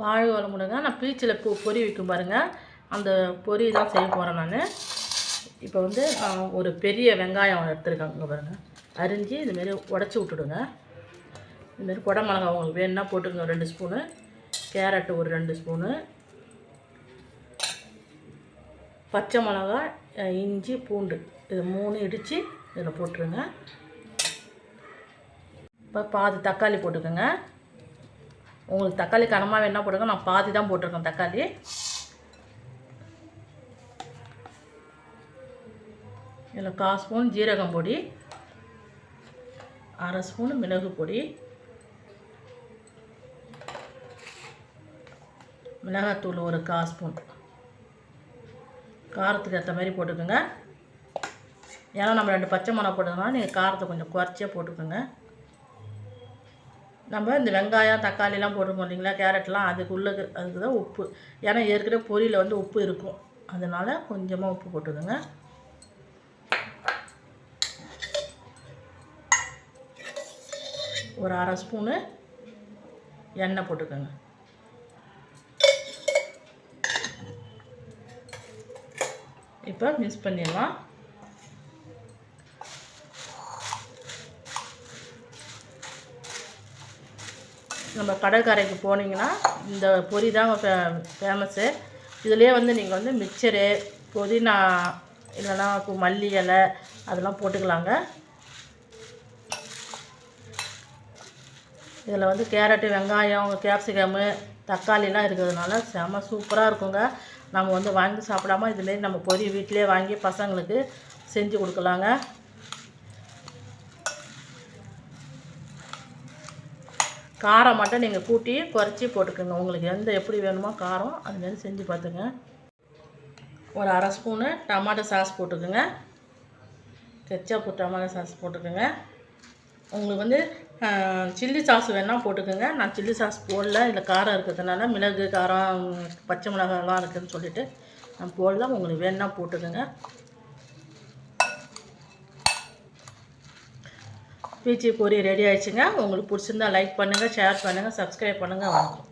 வாழ் வளமுடுங்க. நான் பீச்சில் பொரி வைக்கும் பாருங்கள், அந்த பொரி தான் செய்ய போகிறேன் நான். இப்போ வந்து ஒரு பெரிய வெங்காயம் எடுத்துருக்கேங்க பாருங்கள், அரிஞ்சு இதுமாரி உடச்சி விட்டுடுங்க. இதுமாரி குடமிளகா உங்களுக்கு வேணுன்னா போட்டுக்கோங்க 2 ஸ்பூனு, கேரட்டு ஒரு 2 ஸ்பூனு, பச்சை மிளகா, இஞ்சி, பூண்டு இது 3 இடித்து இதில் போட்டுருங்க. இப்போ பாதி தக்காளி போட்டுக்கோங்க. உங்களுக்கு தக்காளி கனமாக வேணால் போட்டுங்க, நான் பாதி தான் போட்டிருக்கேன் தக்காளி. இதில் 1/4 ஸ்பூன் ஜீரகம் பொடி, 1/2 ஸ்பூன் மிளகு பொடி, மிளகாத்தூள் ஒரு 1/4 ஸ்பூன், காரத்துக்கு ஏற்ற மாதிரி போட்டுக்கோங்க. ஏன்னா நம்ம 2 பச்சை மிளகா போட்டதுனால நீங்கள் காரத்தை கொஞ்சம் குறைச்சியாக போட்டுக்கோங்க. நம்ம இந்த வெங்காயம் தக்காளிலாம் போட்டுருக்கோம் இல்லைங்களா, கேரட்லாம் அதுக்கு தான் உப்பு. ஏன்னா ஏற்கனவே பொரியில் வந்து உப்பு இருக்கும், அதனால் கொஞ்சமாக உப்பு போட்டுக்கோங்க. ஒரு 1/2 ஸ்பூனு எண்ணெய் போட்டுக்கோங்க. இப்போ மிக்ஸ் பண்ணிடலாம். நம்ம கடற்கரைக்கு போனீங்கன்னா இந்த பொரி தான் ஃபேமஸ்ஸு. இதிலே வந்து நீங்கள் வந்து மிக்சரு, புதினா, இல்லைன்னா மல்லி இலை அதெல்லாம் போட்டுக்கலாங்க. இதில் வந்து கேரட்டு, வெங்காயம், கேப்சிகமு, தக்காளிலாம் இருக்கிறதுனால செம சூப்பராக இருக்குங்க. நம்ம வந்து வாங்கி சாப்பிடாம இதுமாரி நம்ம பொரி வீட்டிலே வாங்கி பசங்களுக்கு செஞ்சு கொடுக்கலாங்க. காரம் மட்டும் நீங்கள் கூட்டி குறைச்சி போட்டுக்கோங்க. உங்களுக்கு எப்படி வேணுமோ காரம் அதுமாரி செஞ்சு பார்த்துங்க. ஒரு 1/2 ஸ்பூனு டமாட்டோ சாஸ் போட்டுக்கோங்க. கெச்சப்பு டமாட்டோ சாஸ் போட்டுக்கோங்க. உங்களுக்கு வந்து சில்லி சாஸ் வேணால் போட்டுக்கோங்க. நான் சில்லி சாஸ் போடல, இதில் காரம் இருக்கிறதுனால மிளகு, காரம், பச்சை மிளகாலாம் இருக்குதுன்னு சொல்லிவிட்டு நான் போடல. உங்களுக்கு வேணால் போட்டுக்கோங்க. பீச்சி பொரி ரெடி ஆகிடுச்சுங்க. உங்களுக்கு பிடிச்சிருந்தா லைக் பண்ணுங்கள், ஷேர் பண்ணுங்கள், சப்ஸ்கிரைப் பண்ணுங்கள். வணக்கம்.